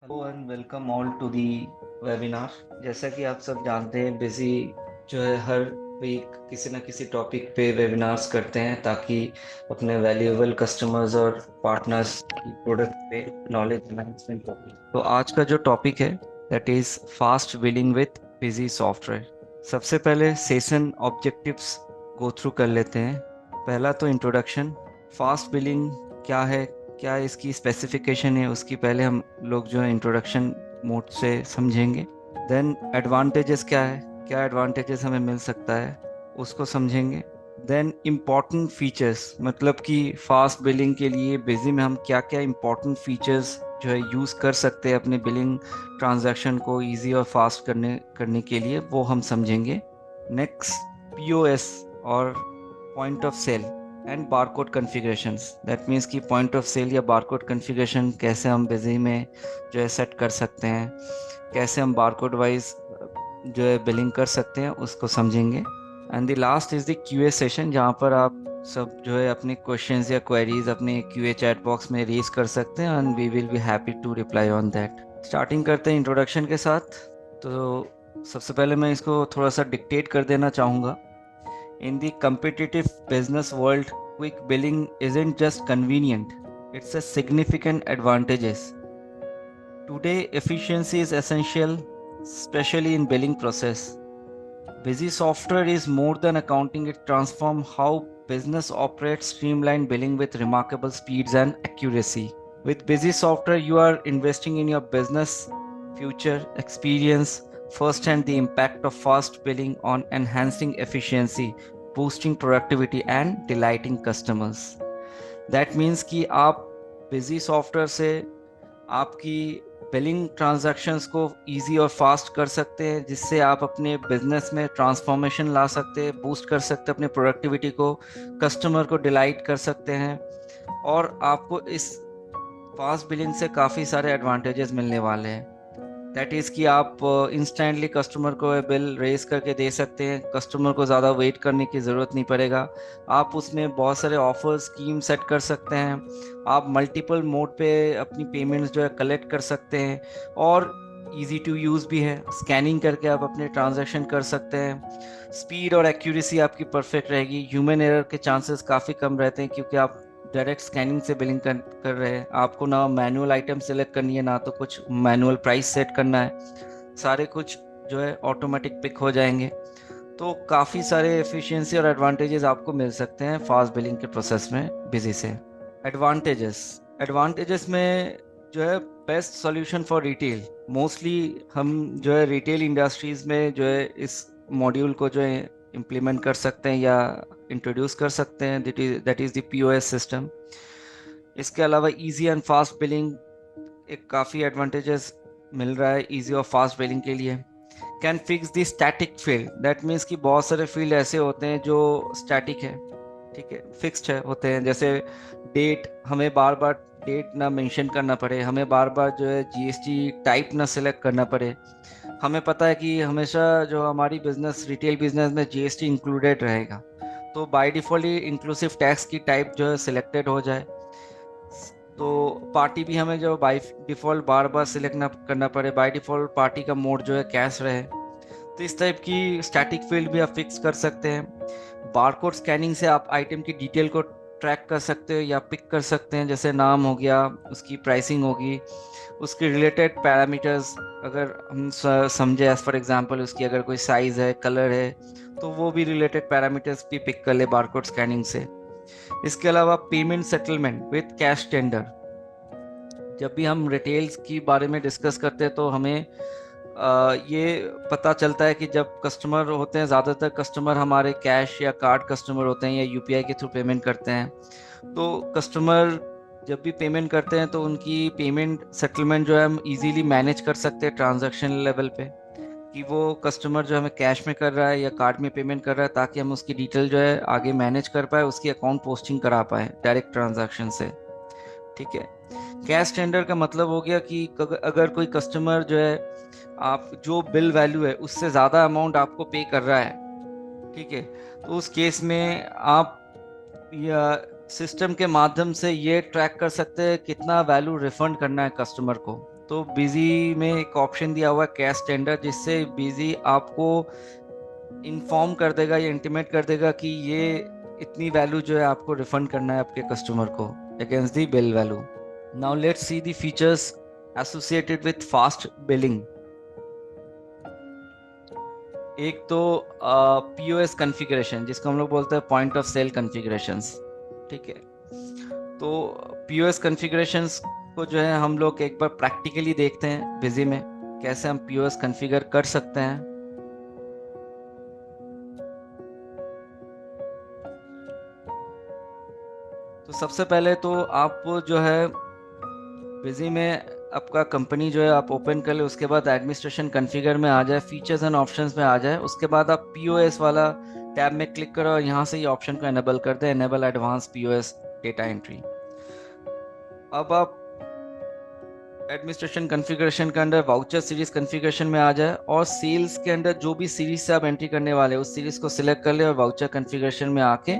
Hello and welcome all to the webinar. जैसा कि आप सब जानते हैं, बिजी जो है हर वीक किसी ना किसी टॉपिक पे वेबिनार्स करते हैं ताकि अपने वैल्यूएबल कस्टमर्स और पार्टनर्स की प्रोडक्ट पे नॉलेज एनहांसमेंट हो। तो आज का जो टॉपिक है that is fast billing with busy software. सबसे पहले सेशन ऑब्जेक्टिव्स गो थ्रू कर लेते हैं। पहला तो इंट्रोडक्शन, फास्ट बिलिंग क्या है, क्या इसकी स्पेसिफिकेशन है, उसकी पहले हम लोग जो है इंट्रोडक्शन मोड से समझेंगे। देन एडवांटेजेस क्या है, क्या एडवांटेजेस हमें मिल सकता है उसको समझेंगे। देन इम्पॉर्टेंट फीचर्स, मतलब कि फास्ट बिलिंग के लिए बिजी में हम क्या क्या इम्पॉर्टेंट फीचर्स जो है यूज़ कर सकते हैं अपने बिलिंग ट्रांजैक्शन को इजी और फास्ट करने करने के लिए, वो हम समझेंगे। नेक्स्ट, पीओएस और point of sale and barcode configurations. That means कि पॉइंट ऑफ सेल या बारकोड कॉन्फ़िगरेशन कैसे हम बिजी में जो है सेट कर सकते हैं, कैसे हम बारकोड वाइज जो है बिलिंग कर सकते हैं, उसको समझेंगे। And the last is the QA session, जहाँ पर आप सब जो है अपने क्वेश्चंस या क्वेरीज अपने क्यूए चैट बॉक्स में रेज कर सकते हैं and we will be happy to reply on that. Starting करते हैं इंट्रोडक्शन के साथ। तो सबसे पहले मैं इसको थोड़ा सा डिक्टेट कर देना चाहूँगा। In the competitive business world, quick billing isn't just convenient, it's a significant advantages. Today, efficiency is essential, especially in billing process. Busy software is more than accounting, it transforms how business operates, streamline billing with remarkable speeds and accuracy. With busy software, you are investing in your business future experience firsthand the impact of fast billing on enhancing efficiency, boosting productivity and delighting customers. That means कि आप busy software से आपकी billing transactions को easy और fast कर सकते हैं, जिससे आप अपने बिजनेस में ट्रांसफॉर्मेशन ला सकते हैं, बूस्ट कर सकते हैं अपने प्रोडक्टिविटी को, कस्टमर को डिलाइट कर सकते हैं। और आपको इस फास्ट बिलिंग से काफ़ी सारे एडवांटेजेस मिलने वाले हैं। दैट इज़ कि आप इंस्टेंटली कस्टमर को बिल रेज करके दे सकते हैं, कस्टमर को ज़्यादा वेट करने की ज़रूरत नहीं पड़ेगा। आप उसमें बहुत सारे ऑफर स्कीम सेट कर सकते हैं, आप मल्टीपल मोड पे अपनी पेमेंट्स जो है कलेक्ट कर सकते हैं, और इजी टू यूज़ भी है, स्कैनिंग करके आप अपने ट्रांजैक्शन कर सकते हैं। स्पीड और एक्यूरेसी आपकी परफेक्ट रहेगी, ह्यूमन एरर के चांसेस काफ़ी कम रहते हैं क्योंकि आप डायरेक्ट स्कैनिंग से बिलिंग कर रहे हैं। आपको ना मैनुअल आइटम सेलेक्ट करनी है, ना तो कुछ मैनुअल प्राइस सेट करना है, सारे कुछ जो है ऑटोमेटिक पिक हो जाएंगे। तो काफ़ी सारे एफिशिएंसी और एडवांटेजेस आपको मिल सकते हैं फास्ट बिलिंग के प्रोसेस में बिजी से। एडवांटेजेस, एडवांटेजेस में जो है best solution for retail. Mostly हम जो है रिटेल इंडस्ट्रीज में जो है इस मॉड्यूल को जो है इम्प्लीमेंट कर सकते हैं या इंट्रोड्यूस कर सकते हैं, that is the POS system. इसके अलावा इजी एंड फास्ट बिलिंग, एक काफ़ी एडवांटेजेस मिल रहा है इजी और फास्ट बिलिंग के लिए। Can fix the static field, that means कि बहुत सारे फील्ड ऐसे होते हैं जो स्टैटिक है, ठीक है, फिक्स्ड है होते हैं। जैसे डेट, हमें बार बार डेट ना मेंशन करना पड़े, हमें बार बार जो है जीएसटी टाइप ना सिलेक्ट करना पड़े। हमें पता है कि हमेशा जो हमारी बिजनेस रिटेल बिजनेस में जीएसटी इंक्लूडेड रहेगा, तो by default he inclusive tax की टाइप जो है सिलेक्टेड हो जाए। तो पार्टी भी हमें जो by default bar bar select ना करना पड़े, बाय डिफॉल्ट पार्टी का मोड जो है कैश रहे। तो इस टाइप की स्टैटिक फील्ड भी आप फिक्स कर सकते हैं। बारकोड स्कैनिंग से आप आइटम की डिटेल को ट्रैक कर सकते हो या पिक कर सकते हैं, जैसे नाम हो गया, उसकी प्राइसिंग होगी, उसके रिलेटेड पैरामीटर्स अगर हम समझे, एज फॉर एग्जांपल उसकी अगर कोई साइज़ है, कलर है, तो वो भी रिलेटेड पैरामीटर्स भी पिक कर ले बारकोड स्कैनिंग से। इसके अलावा payment settlement with cash tender, जब भी हम रिटेल्स की बारे में डिस्कस करते हैं तो हमें ये पता चलता है कि जब कस्टमर होते हैं, ज़्यादातर कस्टमर हमारे कैश या कार्ड कस्टमर होते हैं या यूपीआई के थ्रू पेमेंट करते हैं। तो कस्टमर जब भी पेमेंट करते हैं तो उनकी पेमेंट सेटलमेंट जो है हम इजीली मैनेज कर सकते हैं ट्रांजैक्शन लेवल पे, कि वो कस्टमर जो हमें कैश में कर रहा है या कार्ड में पेमेंट कर रहा है, ताकि हम उसकी डिटेल जो है आगे मैनेज कर पाए, उसकी अकाउंट पोस्टिंग करा पाए डायरेक्ट ट्रांजैक्शन से, ठीक है। कैश टेंडर का मतलब हो गया कि अगर कोई कस्टमर जो है आप जो बिल वैल्यू है उससे ज़्यादा अमाउंट आपको पे कर रहा है, ठीक है, तो उस केस में आप या सिस्टम के माध्यम से ये ट्रैक कर सकते हैं कितना वैल्यू रिफंड करना है कस्टमर को। तो बिजी में एक ऑप्शन दिया हुआ है कैश टेंडर, जिससे बिजी आपको इन्फॉर्म कर देगा या इंटीमेट कर देगा कि ये इतनी वैल्यू जो है आपको रिफंड करना है आपके कस्टमर को against the bill value. Now let's see the features associated with fast billing. एक तो पीओएस कॉन्फ़िगरेशन, जिसको हम लोग बोलते हैं पॉइंट ऑफ सेल कॉन्फ़िगरेशंस। ठीक है, तो पीओएस कॉन्फ़िगरेशंस को जो है हम लोग एक बार प्रैक्टिकली देखते हैं बिजी में कैसे हम पीओएस कॉन्फ़िगर कर सकते हैं। तो सबसे पहले तो आप जो है बिजी में आपका कंपनी जो है आप ओपन कर ले, उसके बाद एडमिनिस्ट्रेशन कॉन्फ़िगर में आ जाए, फीचर्स एंड ऑप्शंस में आ जाए, उसके बाद आप पीओएस वाला टैब में क्लिक करो और यहाँ से ये ऑप्शन को एनेबल कर दे, enable advance POS data entry. अब आप एडमिनिस्ट्रेशन कॉन्फ़िगरेशन के अंदर वाउचर सीरीज कॉन्फ़िगरेशन में आ जाए और सेल्स के अंदर जो भी सीरीज से आप एंट्री करने वाले हैं उस सीरीज को सिलेक्ट कर ले और वाउचर कॉन्फ़िगरेशन में आके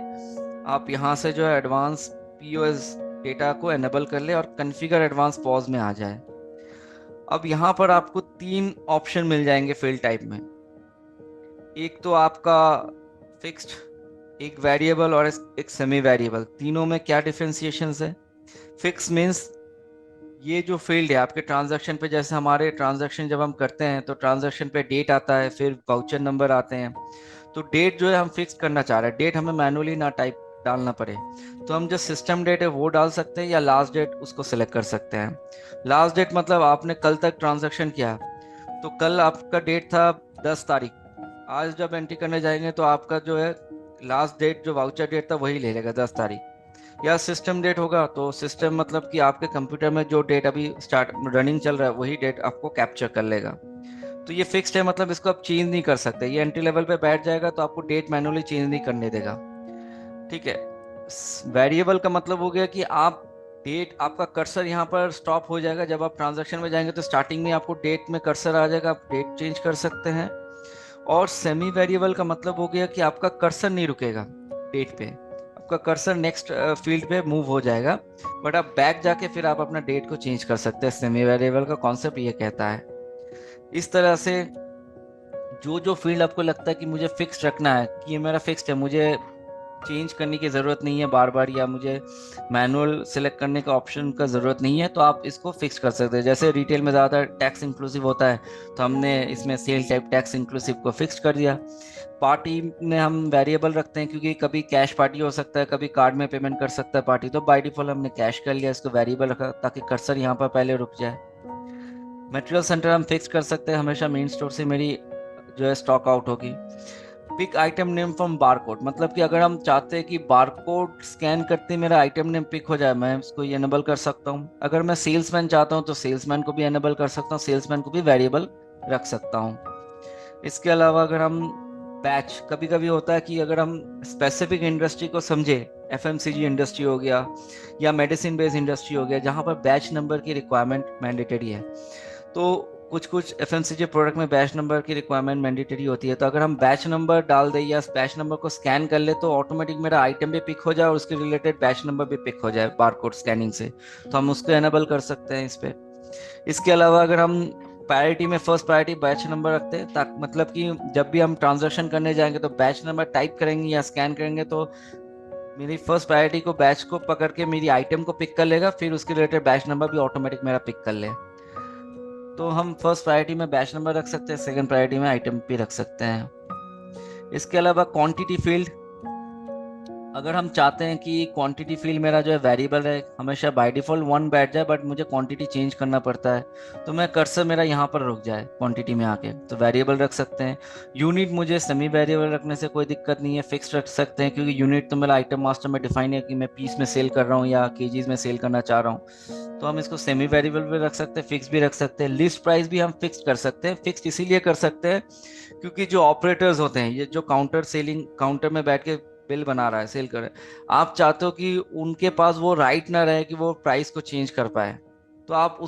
आप यहाँ से जो है एडवांस पीओएस डेटा को एनेबल कर ले और कॉन्फ़िगर एडवांस पॉज में आ जाए। अब यहाँ पर आपको 3 ऑप्शन मिल जाएंगे फील्ड टाइप में। एक तो आपका फिक्स्ड, एक वेरिएबल और एक सेमी वेरिएबल। तीनों में क्या डिफरेंशिएशन है? फिक्स मीन्स ये जो फील्ड है आपके ट्रांजैक्शन पे, जैसे हमारे ट्रांजैक्शन जब हम करते हैं तो ट्रांजैक्शन पे डेट आता है, फिर वाउचर नंबर आते हैं, तो डेट जो है हम फिक्स करना चाह रहे हैं, डेट हमें मैनुअली ना टाइप डालना पड़े, तो हम जो सिस्टम डेट है वो डाल सकते हैं या लास्ट डेट उसको सिलेक्ट कर सकते हैं। लास्ट डेट मतलब आपने कल तक ट्रांजैक्शन किया, तो कल आपका डेट था 10 तारीख, आज जब एंट्री करने जाएंगे तो आपका जो है लास्ट डेट जो वाउचर डेट था वही ले लेगा 10 तारीख। या सिस्टम डेट होगा तो सिस्टम मतलब कि आपके कंप्यूटर में जो डेट अभी स्टार्ट रनिंग चल रहा है वही डेट आपको कैप्चर कर लेगा। तो ये फिक्स्ड है, मतलब इसको आप चेंज नहीं कर सकते, ये एंट्री लेवल पे बैठ जाएगा तो आपको डेट मैनुअली चेंज नहीं करने देगा। ठीक है। वेरिएबल का मतलब हो गया कि आप डेट, आपका कर्सर यहाँ पर स्टॉप हो जाएगा, जब आप ट्रांजैक्शन में जाएंगे तो स्टार्टिंग में आपको डेट में कर्सर आ जाएगा, आप डेट चेंज कर सकते हैं। और सेमी वेरिएबल का मतलब हो गया कि आपका कर्सर नहीं रुकेगा डेट पे, आपका कर्सर नेक्स्ट फील्ड पे मूव हो जाएगा, बट आप बैक जाके फिर आप अपना डेट को चेंज कर सकते हैं। सेमी वेरिएबल का कॉन्सेप्ट ये कहता है। इस तरह से जो जो फील्ड आपको लगता है कि मुझे फिक्स रखना है, कि ये मेरा फिक्स्ड है, मुझे चेंज करने की ज़रूरत नहीं है बार बार, या मुझे मैनुअल सेलेक्ट करने का ऑप्शन का ज़रूरत नहीं है, तो आप इसको फिक्स कर सकते हैं। जैसे रिटेल में ज़्यादा टैक्स इंक्लूसिव होता है तो हमने इसमें सेल टाइप टैक्स इंक्लूसिव को फिक्स कर दिया। पार्टी में हम वेरिएबल रखते हैं क्योंकि कभी कैश पार्टी हो सकता है, कभी कार्ड में पेमेंट कर सकता है पार्टी, तो बाय डिफॉल्ट हमने कैश कर लिया, इसको वेरिएबल रखा ताकि कर्सर यहाँ पर पहले रुक जाए। मटेरियल सेंटर हम फिक्स कर सकते हैं, हमेशा मेन स्टोर से मेरी जो है स्टॉक आउट होगी। Pick item name from barcode, मतलब कि अगर हम चाहते हैं कि बारकोड स्कैन करते मेरा आइटम नेम पिक हो जाए, मैं इसको एनेबल कर सकता हूँ। अगर मैं सेल्समैन चाहता हूँ तो सेल्समैन को भी एनेबल कर सकता हूँ, सेल्समैन को भी वेरिएबल रख सकता हूँ। इसके अलावा अगर हम बैच, कभी कभी होता है कि अगर हम स्पेसिफिक इंडस्ट्री को समझे, एफएमसीजी इंडस्ट्री हो गया या मेडिसिन बेस्ड इंडस्ट्री हो गया जहाँ पर बैच नंबर की रिक्वायरमेंट मैंडेटरी है, तो कुछ कुछ एफएमसीजी प्रोडक्ट में बैच नंबर की रिक्वायरमेंट मैंडेटरी होती है, तो अगर हम बैच नंबर डाल दें या बैच नंबर को स्कैन कर ले तो ऑटोमेटिक मेरा आइटम भी पिक हो जाए और उसके रिलेटेड बैच नंबर भी पिक हो जाए बारकोड स्कैनिंग से, तो हम उसको एनेबल कर सकते हैं इस पे। इसके अलावा अगर हम प्रायोरिटी में फर्स्ट प्रायोरिटी बैच नंबर रखते हैं, ताकि मतलब कि जब भी हम ट्रांजैक्शन करने जाएंगे तो बैच नंबर टाइप करेंगे या स्कैन करेंगे तो मेरी फर्स्ट प्रायोरिटी को बैच को पकड़ के मेरी आइटम को पिक कर लेगा, फिर उसके रिलेटेड बैच नंबर भी ऑटोमेटिक मेरा पिक कर ले। तो हम फर्स्ट प्रायोरिटी में बैच नंबर रख सकते हैं, सेकंड प्रायोरिटी में आइटम भी रख सकते हैं। इसके अलावा क्वांटिटी फील्ड, अगर हम चाहते हैं कि क्वांटिटी फील्ड मेरा जो है वेरिएबल है, हमेशा बाय डिफॉल्ट 1 बैठ जाए, बट मुझे क्वांटिटी चेंज करना पड़ता है, तो मैं कर्सर मेरा यहाँ पर रुक जाए क्वांटिटी में आके, तो वेरिएबल रख सकते हैं। यूनिट मुझे सेमी वेरिएबल रखने से कोई दिक्कत नहीं है, फिक्स रख सकते हैं, क्योंकि यूनिट तो मेरा आइटम मास्टर में डिफाइन है कि मैं पीस में सेल कर रहा हूँ या केजीज में सेल करना चाह रहा हूँ, तो हम इसको सेमी वेरिएबल भी रख सकते हैं, फिक्स भी रख सकते हैं। लिस्ट प्राइस भी हम फिक्स कर सकते हैं। फिक्स इसीलिए कर सकते हैं क्योंकि जो ऑपरेटर्स होते हैं, ये जो काउंटर में बैठ के बिल बना रहा है, सेल कर रहा है, आप चाहते हो कि उनके पास वो राइट ना रहे कि वो प्राइस को चेंज कर पाए, तो आप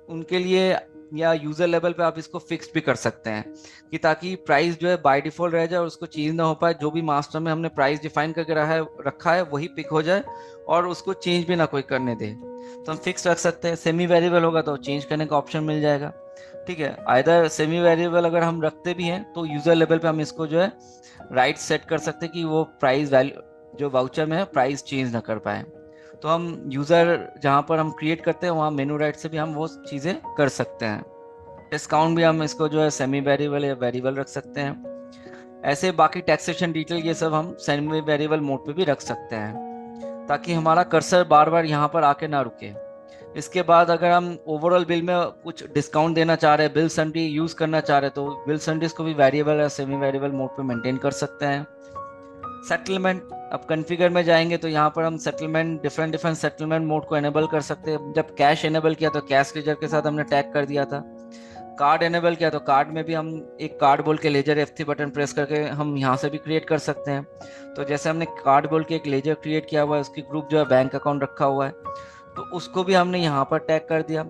उनके लिए या यूजर लेवल पे आप इसको फिक्स भी कर सकते हैं कि ताकि प्राइस जो है बाय डिफॉल्ट रह जाए और उसको चेंज ना हो पाए। जो भी मास्टर में हमने प्राइस डिफाइन करके रखा है वही पिक हो जाए और उसको चेंज भी ना कोई करने दे। तो हम फिक्स रख सकते हैं। सेमी वेरिएबल होगा तो चेंज करने का ऑप्शन मिल जाएगा। ठीक है, आइदर सेमी वेरिएबल अगर हम रखते भी हैं तो यूजर लेवल पे हम इसको जो है राइट सेट कर सकते हैं कि वो प्राइस वैल्यू जो वाउचर में है प्राइस चेंज ना कर पाए। तो हम यूजर जहाँ पर हम क्रिएट करते हैं वहाँ मेनू राइट से भी हम वो चीज़ें कर सकते हैं। डिस्काउंट भी हम इसको जो है सेमी वेरिएबल या वेरिएबल रख सकते हैं। ऐसे बाकी टैक्सेशन डिटेल ये सब हम सेमी वेरिएबल मोड पे भी रख सकते हैं ताकि हमारा कर्सर बार बार यहाँ पर आके ना रुके। इसके बाद अगर हम ओवरऑल बिल में कुछ डिस्काउंट देना चाह रहे हैं, बिल सन्डी यूज करना चाह रहे हैं, तो बिल सन्डीज को भी वेरिएबल या सेमी वेरिएबल मोड पे मेंटेन कर सकते हैं। सेटलमेंट, अब कॉन्फ़िगर में जाएंगे तो यहाँ पर हम settlement different different settlement mode को एनेबल कर सकते हैं। जब कैश एनेबल किया तो कैश लेजर के साथ हमने टैग कर दिया था। कार्ड एनेबल किया तो कार्ड में भी हम एक कार्ड बोल के लेजर F3 बटन प्रेस करके हम यहाँ से भी क्रिएट कर सकते हैं। तो जैसे हमने कार्ड बोल के एक लेजर क्रिएट किया हुआ है, उसकी ग्रुप जो है बैंक अकाउंट रखा हुआ है, तो उसको भी हमने यहाँ पर टैग कर दिया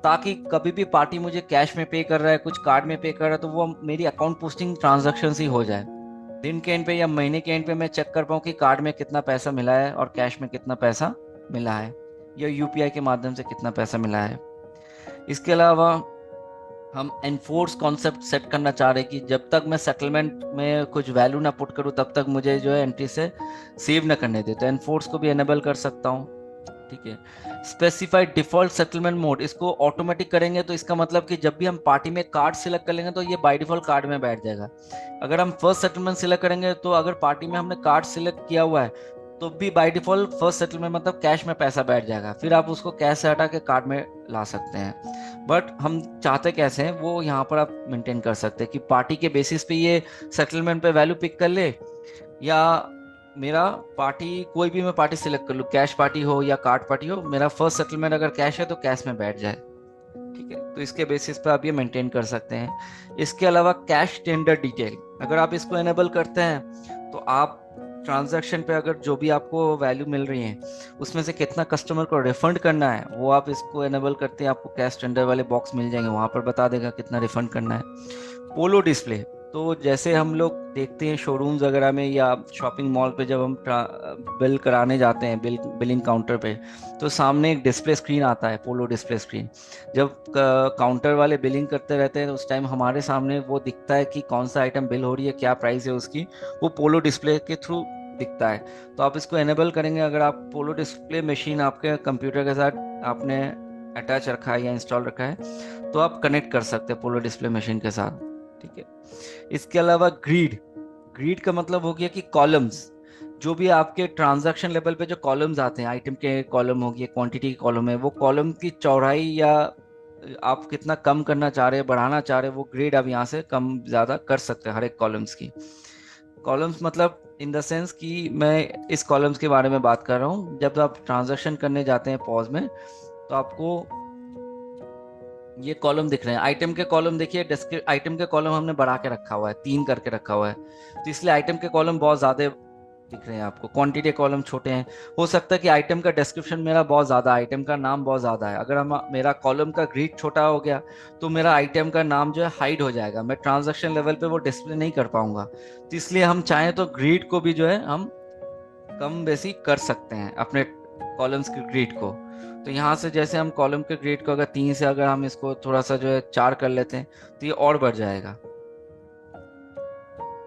ताकि कभी भी पार्टी मुझे कैश में पे कर रहा है, कुछ कार्ड में पे कर रहा है, तो वो मेरी अकाउंट पोस्टिंग ट्रांजैक्शन ही हो जाए। दिन के एंड पे या महीने के एंड पे मैं चेक कर पाऊँ कि कार्ड में कितना पैसा मिला है और कैश में कितना पैसा मिला है या यूपीआई के माध्यम से कितना पैसा मिला है। इसके अलावा हम एनफोर्स कॉन्सेप्ट सेट करना चाह रहे हैं कि जब तक मैं सेटलमेंट में कुछ वैल्यू ना पुट करूं तब तक मुझे जो है एंट्री से सेव ना करने दे, तो एनफोर्स को भी एनेबल कर सकता हूं। ठीक है, स्पेसिफाइड डिफॉल्ट सेटलमेंट मोड, इसको ऑटोमेटिक करेंगे तो इसका मतलब कि जब भी हम पार्टी में कार्ड सिलेक्ट कर लेंगे तो ये बाय डिफॉल्ट कार्ड में बैठ जाएगा। अगर हम फर्स्ट सेटलमेंट सिलेक्ट करेंगे तो अगर पार्टी में हमने कार्ड सिलेक्ट किया हुआ है तो भी बाय डिफॉल्ट फर्स्ट सेटलमेंट मतलब कैश में पैसा बैठ जाएगा, फिर आप उसको कैश से हटा के कार्ड में ला सकते हैं। बट हम चाहते कैसे हैं वो यहाँ पर आप मेंटेन कर सकते हैं कि पार्टी के बेसिस पे ये सेटलमेंट पे वैल्यू पिक कर ले, या मेरा पार्टी कोई भी मैं पार्टी सिलेक्ट कर लूँ, कैश पार्टी हो या कार्ड पार्टी हो, मेरा फर्स्ट सेटलमेंट अगर कैश है तो कैश में बैठ जाए। ठीक है, तो इसके बेसिस पे आप ये मेंटेन कर सकते हैं। इसके अलावा कैश टेंडर डिटेल, अगर आप इसको एनेबल करते हैं तो आप ट्रांजैक्शन पे अगर जो भी आपको वैल्यू मिल रही है उसमें से कितना कस्टमर को रिफंड करना है वो आप इसको एनेबल करते हैं, आपको कैश टेंडर वाले बॉक्स मिल जाएंगे, वहां पर बता देगा कितना रिफंड करना है। पोलो डिस्प्ले, तो जैसे हम लोग देखते हैं शोरूम्स वगैरह में या शॉपिंग मॉल पे जब हम बिल कराने जाते हैं बिलिंग काउंटर पे, तो सामने एक डिस्प्ले स्क्रीन आता है, पोलो डिस्प्ले स्क्रीन। जब काउंटर वाले बिलिंग करते रहते हैं तो उस टाइम हमारे सामने वो दिखता है कि कौन सा आइटम बिल हो रही है, क्या प्राइस है उसकी, वो पोलो डिस्प्ले के थ्रू दिखता है। तो आप इसको एनेबल करेंगे, अगर आप पोलो डिस्प्ले मशीन आपके कंप्यूटर के साथ आपने अटैच रखा है या इंस्टॉल रखा है तो आप कनेक्ट कर सकते हैं पोलो डिस्प्ले मशीन के साथ। ठीक है, इसके अलावा ग्रीड, ग्रीड का मतलब हो गया कि कॉलम्स, जो भी आपके ट्रांजैक्शन लेवल पे जो कॉलम्स आते हैं, आइटम के कॉलम हो गया, क्वांटिटी के कॉलम है, वो कॉलम की चौड़ाई या आप कितना कम करना चाह रहे हैं, बढ़ाना चाह रहे हैं, वो ग्रेड आप यहाँ से कम ज़्यादा कर सकते हैं हर एक कॉलम्स की। कॉलम्स मतलब इन द सेंस कि मैं इस कॉलम्स के बारे में बात कर रहा हूँ, जब आप ट्रांजैक्शन करने जाते हैं पॉज में तो आपको ये कॉलम दिख रहे हैं, आइटम के कॉलम देखिए, आइटम के कॉलम हमने बढ़ा के रखा हुआ है, 3 करके रखा हुआ है, तो इसलिए आइटम के कॉलम बहुत ज्यादा दिख रहे हैं आपको, क्वांटिटी कॉलम छोटे हैं। हो सकता है कि आइटम का डिस्क्रिप्शन मेरा बहुत ज्यादा, आइटम का नाम बहुत ज्यादा है, अगर हम मेरा कॉलम का ग्रिड छोटा हो गया तो मेरा आइटम का नाम जो है हाइड हो जाएगा, मैं ट्रांजैक्शन लेवल पे वो डिस्प्ले नहीं कर पाऊंगा। तो इसलिए हम चाहें तो ग्रिड को भी जो है हम कम बेसी कर सकते हैं अपने कॉलम्स के ग्रिड को। तो यहाँ से जैसे हम कॉलम के ग्रिड को अगर 3 से अगर हम इसको थोड़ा सा जो है 4 कर लेते हैं तो ये और बढ़ जाएगा।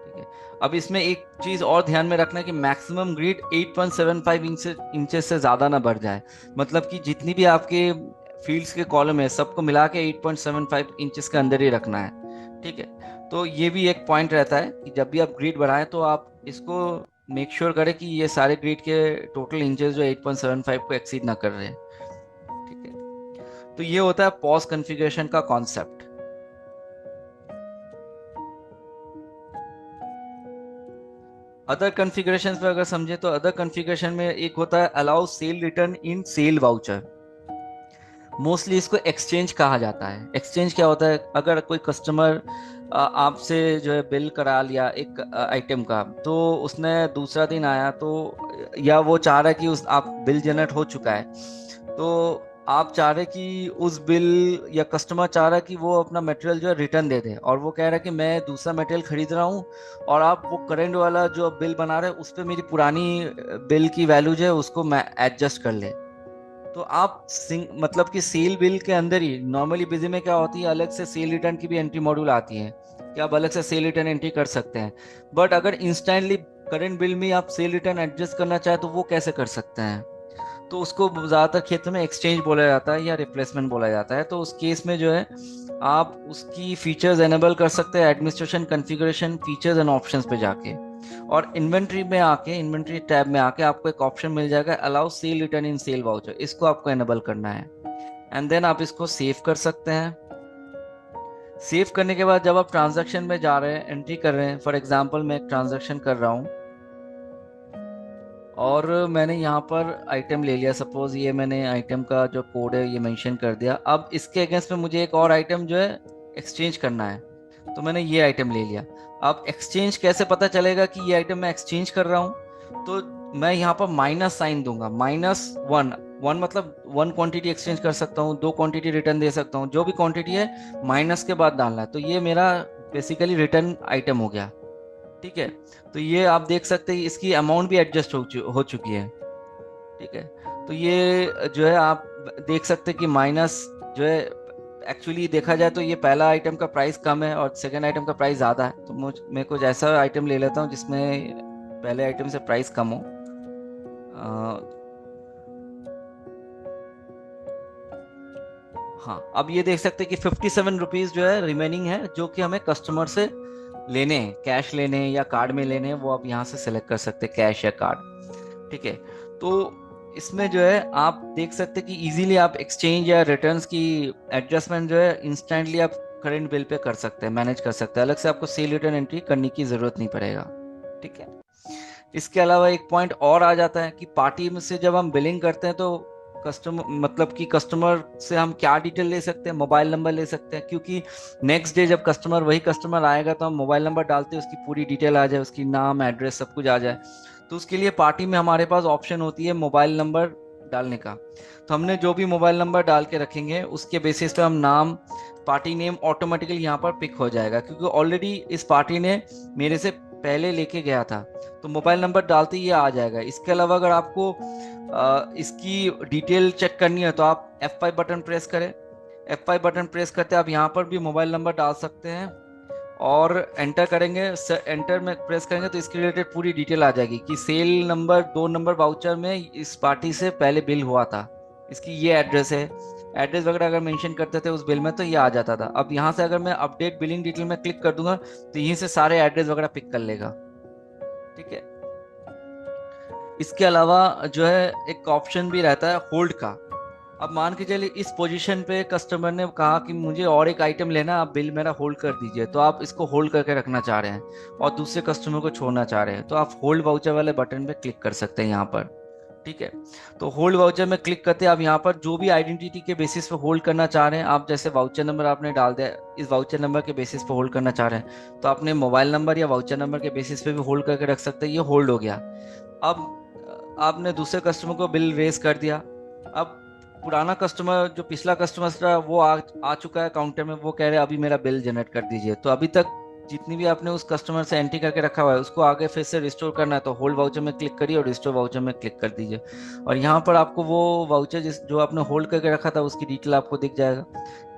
ठीक है, अब इसमें एक चीज और ध्यान में रखना है कि मैक्सिमम ग्रिड 8.75 इंचेस से ज्यादा ना बढ़ जाए, मतलब कि जितनी भी आपके फील्ड्स के कॉलम है सबको मिला के 8.75 इंचेस के अंदर ही रखना है। ठीक है, तो ये भी एक पॉइंट रहता है कि जब भी आप ग्रिड बढ़ाएं तो आप इसको मेक श्योर करें कि ये सारे ग्रिड के टोटल इंचेस जो 8.75 को एक्सीड ना कर रहे हैं। ठीक है, तो ये होता है पॉज कॉन्फ़िगरेशन का कॉन्सेप्ट। अदर कॉन्फ़िगरेशन पे अगर समझे तो अदर कॉन्फ़िगरेशन में एक होता है अलाउ सेल रिटर्न इन सेल वाउचर, मोस्टली इसको एक्सचेंज कहा जाता है। एक्सचेंज क्या होता है, अगर कोई कस्टमर आपसे जो है बिल करा लिया एक आइटम का, तो उसने दूसरा दिन आया तो या वो चाह रहा है कि उस आप बिल जनरेट हो चुका है तो आप चाह रहे कि उस बिल, या कस्टमर चाह रहा है कि वो अपना मटेरियल जो है रिटर्न दे दे, और वो कह रहा है कि मैं दूसरा मटेरियल खरीद रहा हूँ, और आप वो करंट वाला जो बिल बना रहे हैं उस पर मेरी पुरानी बिल की वैल्यू जो है उसको मैं एडजस्ट कर ले। तो आप मतलब कि सेल बिल के अंदर ही नॉर्मली बिजी में क्या होती है, अलग से सेल रिटर्न की भी एंट्री मॉड्यूल आती है कि आप अलग से सेल रिटर्न एंट्री कर सकते हैं। बट अगर इंस्टेंटली करंट बिल में आप सेल रिटर्न एडजस्ट करना चाहे तो वो कैसे कर सकते हैं? तो उसको ज्यादातर क्षेत्र में एक्सचेंज बोला जाता है या रिप्लेसमेंट बोला जाता है। तो उस केस में जो है आप उसकी फीचर्स एनेबल कर सकते हैं administration configuration features and options पे जाके, और इन्वेंट्री में आके, इन्वेंट्री टैब में आके आपको एक ऑप्शन मिल जाएगा अलाउ सेल रिटर्न इन सेल वाउचर, इसको आपको एनेबल करना है। एंड देन आप इसको सेव कर सकते हैं। सेव करने के बाद जब आप ट्रांजैक्शन में जा रहे हैं, एंट्री कर रहे हैं, फॉर एग्जांपल मैं एक ट्रांजैक्शन कर रहा हूँ और मैंने यहाँ पर आइटम ले लिया, सपोज ये मैंने आइटम का जो कोड है ये मेंशन कर दिया। अब इसके अगेंस्ट में मुझे एक और आइटम जो है एक्सचेंज करना है, तो मैंने ये आइटम ले लिया। अब एक्सचेंज कैसे पता चलेगा कि ये आइटम मैं एक्सचेंज कर रहा हूँ? तो मैं यहाँ पर माइनस साइन दूंगा, -1। वन मतलब वन क्वांटिटी एक्सचेंज कर सकता हूँ, दो क्वांटिटी रिटर्न दे सकता हूँ, जो भी क्वांटिटी है माइनस के बाद डालना है। तो ये मेरा बेसिकली रिटर्न आइटम हो गया। ठीक है, तो ये आप देख सकते हैं इसकी अमाउंट भी एडजस्ट हो चुकी है। ठीक है, तो ये जो है आप देख सकते हैं कि माइनस जो है, एक्चुअली देखा जाए तो ये पहला आइटम का प्राइस कम है और सेकंड आइटम का प्राइस ज़्यादा है। तो मैं कुछ ऐसा आइटम ले लेता हूँ जिसमें पहले आइटम से प्राइस कम हो। हाँ, अब ये देख सकते हैं कि 57 रुपीज़ जो है रिमेनिंग है, जो कि हमें कस्टमर से लेने हैं, कैश लेने हैं या कार्ड में लेने हैं, वो आप यहाँ से सेलेक्ट कर सकते हैं, कैश या कार्ड। ठीक है, तो इसमें जो है आप देख सकते हैं कि इजीली आप एक्सचेंज या रिटर्न्स की एडजस्टमेंट जो है इंस्टेंटली आप करंट बिल पे कर सकते हैं, मैनेज कर सकते हैं, अलग से आपको सेल रिटर्न एंट्री करने की जरूरत नहीं पड़ेगा। ठीक है, इसके अलावा एक पॉइंट और आ जाता है कि पार्टी में से जब हम बिलिंग करते हैं तो कस्टमर, मतलब कि कस्टमर से हम क्या डिटेल ले सकते हैं, मोबाइल नंबर ले सकते हैं, क्योंकि नेक्स्ट डे जब वही कस्टमर आएगा तो हम मोबाइल नंबर डालते हैं, उसकी पूरी डिटेल आ जाए, उसकी नाम एड्रेस सब कुछ आ जाए। तो उसके लिए पार्टी में हमारे पास ऑप्शन होती है मोबाइल नंबर डालने का। तो हमने जो भी मोबाइल नंबर डाल के रखेंगे उसके बेसिस पे हम नाम, पार्टी नेम ऑटोमेटिकली यहाँ पर पिक हो जाएगा, क्योंकि ऑलरेडी इस पार्टी ने मेरे से पहले लेके गया था, तो मोबाइल नंबर डालते ही ये आ जाएगा। इसके अलावा अगर आपको इसकी डिटेल चेक करनी है तो आप F5 बटन प्रेस करें। F5 बटन प्रेस करते आप यहाँ पर भी मोबाइल नंबर डाल सकते हैं और एंटर करेंगे। एंटर में प्रेस करेंगे तो इसके रिलेटेड पूरी डिटेल आ जाएगी कि सेल नंबर 2 नंबर वाउचर में इस पार्टी से पहले बिल हुआ था, इसकी ये एड्रेस है। एड्रेस वगैरह अगर मेंशन करते थे उस बिल में तो ये आ जाता था। अब यहाँ से अगर मैं अपडेट बिलिंग डिटेल में क्लिक कर दूंगा तो यहीं से सारे एड्रेस वगैरह पिक कर लेगा। ठीक है, इसके अलावा जो है एक ऑप्शन भी रहता है होल्ड का। अब मान के चलिए इस पोजीशन पे कस्टमर ने कहा कि मुझे और एक आइटम लेना, आप बिल मेरा होल्ड कर दीजिए, तो आप इसको होल्ड करके रखना चाह रहे हैं और दूसरे कस्टमर को छोड़ना चाह रहे हैं, तो आप होल्ड वाउचर वाले बटन पे क्लिक कर सकते हैं यहाँ पर। ठीक है, तो होल्ड वाउचर में क्लिक करते हैं आप यहाँ पर जो भी आइडेंटिटी के बेसिस पे होल्ड करना चाह रहे हैं, आप जैसे वाउचर नंबर आपने डाल दिया, इस वाउचर नंबर के बेसिस पे होल्ड करना चाह रहे हैं, तो आपने मोबाइल नंबर या वाउचर नंबर के बेसिस पे भी होल्ड करके रख सकते हैं। ये होल्ड हो गया। अब आपने दूसरे कस्टमर को बिल रेज कर दिया। अब पुराना कस्टमर, जो पिछला कस्टमर था, वो आ चुका है काउंटर में, वो कह रहे हैं अभी मेरा बिल जनरेट कर दीजिए। तो अभी तक जितनी भी आपने उस कस्टमर से एंट्री करके रखा हुआ है उसको आगे फिर से रिस्टोर करना है, तो होल्ड वाउचर में क्लिक करिए और रिस्टोर वाउचर में क्लिक कर दीजिए, और यहाँ पर आपको वो वाउचर जो आपने होल्ड करके रखा था उसकी डिटेल आपको दिख जाएगा।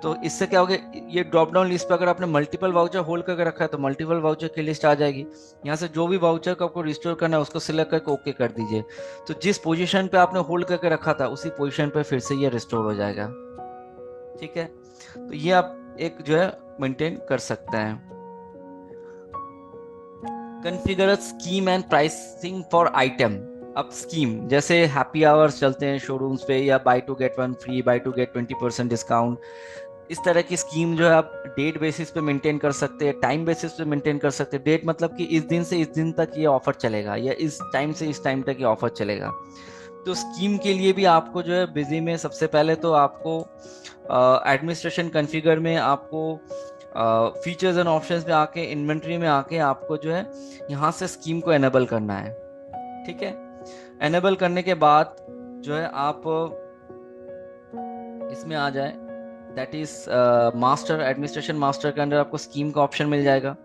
तो इससे क्या होगा, ये ड्रॉप डाउन लिस्ट पर अगर आपने मल्टीपल वाउचर होल्ड करके रखा है तो मल्टीपल वाउचर की लिस्ट आ जाएगी। यहाँ से जो भी वाउचर को आपको रिस्टोर करना है उसको सिलेक्ट करके ओके कर दीजिए, तो जिस पोजीशन पे आपने होल्ड करके रखा था उसी पोजीशन पे फिर से ये रिस्टोर हो जाएगा। ठीक है, तो ये आप एक जो है मेंटेन कर सकते हैं। Configure scheme and pricing for item. अब स्कीम जैसे हैप्पी आवर्स चलते हैं शोरूम्स पे, या buy two get one free, buy two get 20% discount, इस तरह की स्कीम जो है आप डेट बेसिस पे मेंटेन कर सकते हैं, टाइम बेसिस पे मेंटेन कर सकते हैं। डेट मतलब कि इस दिन से इस दिन तक ये ऑफर चलेगा, या इस टाइम से इस टाइम तक ये ऑफर चलेगा। तो स्कीम के लिए भी आपको जो है बिजी में सबसे पहले तो आपको एडमिनिस्ट्रेशन कॉन्फ़िगर में आपको फीचर्स एंड ऑप्शंस में आके, इन्वेंट्री में आके आपको जो है यहाँ से स्कीम को एनेबल करना है। ठीक है, एनेबल करने के बाद जो है आप इसमें आ जाए, that is master, administration master के अंदर आपको स्कीम का ऑप्शन मिल जाएगा।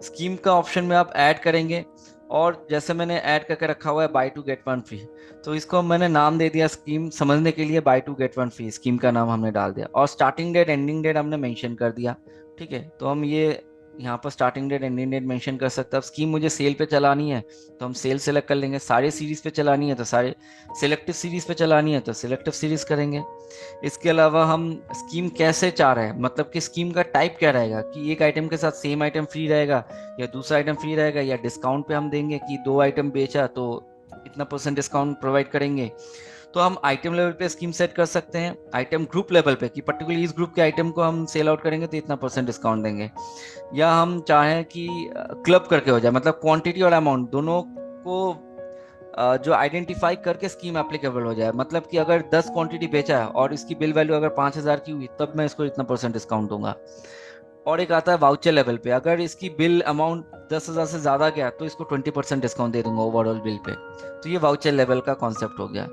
स्कीम का ऑप्शन में आप ऐड करेंगे, और जैसे मैंने ऐड करके रखा हुआ है buy two get one free, तो इसको मैंने नाम दे दिया स्कीम समझने के लिए, buy two get one free scheme का नाम हमने डाल दिया, और स्टार्टिंग डेट एंडिंग डेट हमने मेंशन कर दिया। ठीक है, तो हम ये यहाँ पर starting date ending date mention कर सकते हैं। अब स्कीम मुझे सेल पे चलानी है तो हम सेल सेलेक्ट कर लेंगे, सारे सीरीज पे चलानी है तो सारे, सिलेक्टिव सीरीज पे चलानी है तो सिलेक्टिव सीरीज करेंगे। इसके अलावा हम स्कीम कैसे चाह रहे हैं, मतलब कि स्कीम का टाइप क्या रहेगा, कि एक आइटम के साथ सेम आइटम फ्री रहेगा, या दूसरा आइटम फ्री रहेगा, या डिस्काउंट पे हम देंगे कि 2 आइटम बेचा तो इतना % डिस्काउंट प्रोवाइड करेंगे। तो हम आइटम लेवल पे स्कीम सेट कर सकते हैं, आइटम ग्रुप लेवल पे कि पर्टिकुलरली इस ग्रुप के आइटम को हम सेल आउट करेंगे तो इतना % डिस्काउंट देंगे, या हम चाहें कि क्लब करके हो जाए, मतलब क्वांटिटी और अमाउंट दोनों को जो आइडेंटिफाई करके स्कीम एप्लीकेबल हो जाए, मतलब कि अगर 10 क्वांटिटी बेचा है और इसकी बिल वैल्यू अगर 5,000 की हुई तब मैं इसको इतना % डिस्काउंट दूंगा। और एक आता है वाउचर लेवल पे, अगर इसकी बिल अमाउंट 10,000 से ज्यादा गया तो इसको 20% डिस्काउंट दे दूंगा ओवरऑल बिल पे। तो ये वाउचर लेवल का कॉन्सेप्ट हो गया।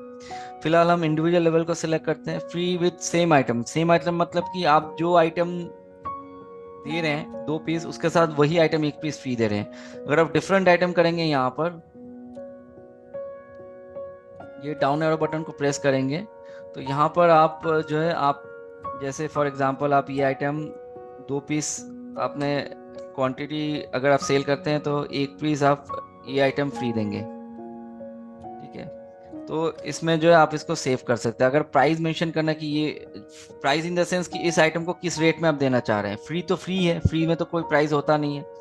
फिलहाल हम इंडिविजुअल लेवल को सिलेक्ट करते हैं, free with same item. Same item मतलब कि आप जो आइटम दे रहे हैं 2 पीस, उसके साथ वही आइटम 1 पीस फ्री दे रहे हैं। अगर आप डिफरेंट आइटम करेंगे, यहाँ पर ये डाउन एरो बटन को प्रेस करेंगे तो यहाँ पर आप जो है, आप जैसे फॉर एग्जांपल आप ये आइटम 2 पीस आपने क्वांटिटी अगर आप सेल करते हैं तो 1 पीस आप ये आइटम फ्री देंगे। ठीक है, तो इसमें जो है आप इसको सेव कर सकते हैं। अगर प्राइस मेंशन करना कि ये प्राइस इन द सेंस कि इस आइटम को किस रेट में आप देना चाह रहे हैं, फ्री तो फ्री है, फ्री में तो कोई प्राइस होता नहीं है,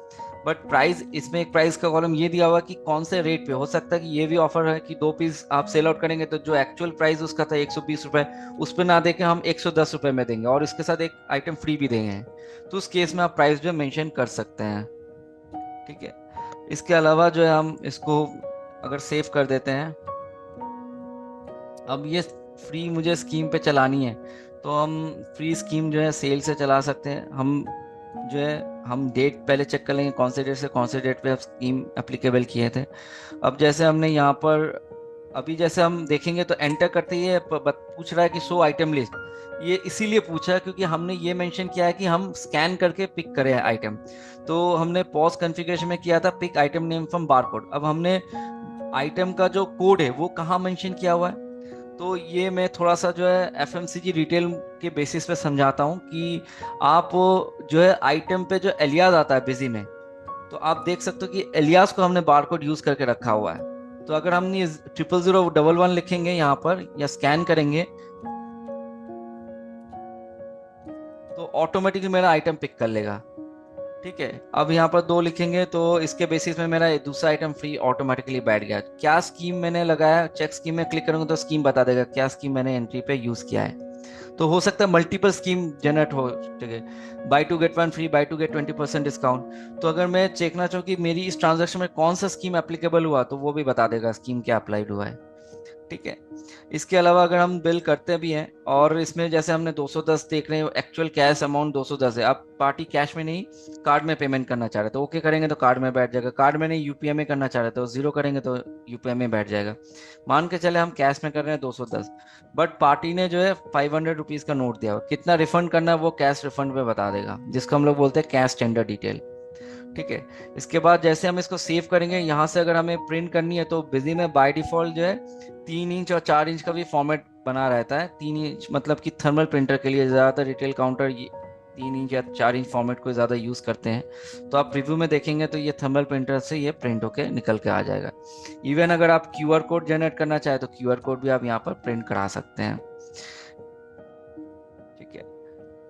बट प्राइस इसमें एक प्राइस का कॉलम ये दिया हुआ कि कौन से रेट पे। हो सकता है कि ये भी ऑफर है कि 2 पीस आप सेल आउट करेंगे तो जो एक्चुअल प्राइस उसका था 120 रुपए, उस पर ना देके हम 110 रुपए में देंगे और इसके साथ एक आइटम फ्री भी देंगे, तो उस केस में आप प्राइस जो मेंशन कर सकते हैं। ठीक है, इसके अलावा जो है हम इसको अगर सेव कर देते हैं, अब ये फ्री मुझे स्कीम पे चलानी है तो हम फ्री स्कीम जो है सेल से चला सकते हैं। हम जो है हम डेट पहले चेक कर लेंगे कौन से डेट से कौन से डेट पे आप स्कीम एप्लीकेबल किए थे। अब जैसे हमने यहाँ पर अभी जैसे हम देखेंगे तो एंटर करते ही पूछ रहा है कि शो आइटम लिस्ट। ये इसीलिए पूछा है क्योंकि हमने ये मेंशन किया है कि हम स्कैन करके पिक करें आइटम। तो हमने पॉज कॉन्फ़िगरेशन में किया था pick item name from barcode. अब हमने आइटम का जो कोड है वो कहाँ मेंशन किया हुआ है, तो ये मैं थोड़ा सा जो है एफएमसीजी रिटेल के बेसिस पे समझाता हूँ कि आप जो है आइटम पे जो एलियास आता है बिजी में, तो आप देख सकते हो कि एलियास को हमने बारकोड यूज करके रखा हुआ है। तो अगर हम 00011 लिखेंगे यहाँ पर या स्कैन करेंगे तो ऑटोमेटिकली मेरा आइटम पिक कर लेगा। ठीक है, अब यहाँ पर 2 लिखेंगे तो इसके बेसिस में मेरा दूसरा आइटम फ्री ऑटोमेटिकली बैठ गया। क्या स्कीम मैंने लगाया, चेक स्कीम में क्लिक करूंगा तो स्कीम बता देगा क्या स्कीम मैंने एंट्री पे यूज किया है। तो हो सकता है मल्टीपल स्कीम जनरेट हो। ठीक है, buy two get one free, buy two get 20% discount. तो अगर मैं चेकना चाहूँ कि मेरी इस ट्रांजेक्शन में कौन सा स्कीम एप्लीकेबल हुआ तो वो भी बता देगा स्कीम क्या अप्लाइड हुआ है। ठीक है, इसके अलावा अगर हम बिल करते भी हैं और इसमें जैसे हमने 210 देख रहे हैं, एक्चुअल कैश अमाउंट 210 है। अब पार्टी कैश में नहीं कार्ड में पेमेंट करना चाह रहे तो ओके करेंगे तो कार्ड में बैठ जाएगा, कार्ड में नहीं यूपीआई में करना चाह रहे तो 0 करेंगे तो यूपीआई में बैठ जाएगा। मान के चले हम कैश में कर रहे हैं 210, बट पार्टी ने जो है 500 रुपीज का नोट दिया, कितना रिफंड करना है वो कैश रिफंड पे बता देगा, जिसको हम लोग बोलते हैं कैश टेंडर डिटेल। ठीक है, इसके बाद जैसे हम इसको सेव करेंगे, यहाँ से अगर हमें प्रिंट करनी है तो बिजी में बाय डिफॉल्ट जो है 3 इंच और 4 इंच का भी फॉर्मेट बना रहता है। 3 इंच मतलब कि थर्मल प्रिंटर के लिए ज्यादातर रिटेल काउंटर 3 इंच या 4 इंच फॉर्मेट को ज्यादा यूज करते हैं। तो आप रिव्यू में देखेंगे तो ये थर्मल प्रिंटर से ये प्रिंट होके निकल के आ जाएगा। इवन अगर आप क्यूआर कोड जनरेट करना चाहे तो क्यूआर कोड भी आप यहाँ पर प्रिंट करा सकते हैं। ठीक है,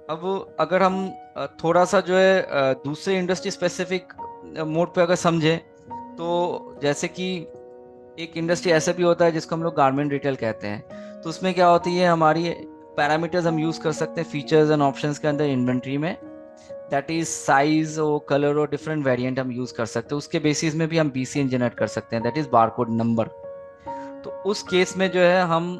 अब अगर हम थोड़ा सा जो है दूसरे इंडस्ट्री स्पेसिफिक मोड पे अगर समझें तो जैसे कि एक इंडस्ट्री ऐसा भी होता है जिसको हम लोग गारमेंट रिटेल कहते हैं। तो उसमें क्या होती है, हमारी पैरामीटर्स हम यूज कर सकते हैं फीचर्स एंड ऑप्शंस के अंदर इन्वेंट्री में, दैट इज साइज और कलर और डिफरेंट वेरिएंट हम यूज कर सकते हैं। उसके बेसिस में भी हम बीसीएन जनरेट कर सकते हैं, दैट इज बारकोड नंबर। तो उस केस में जो है हम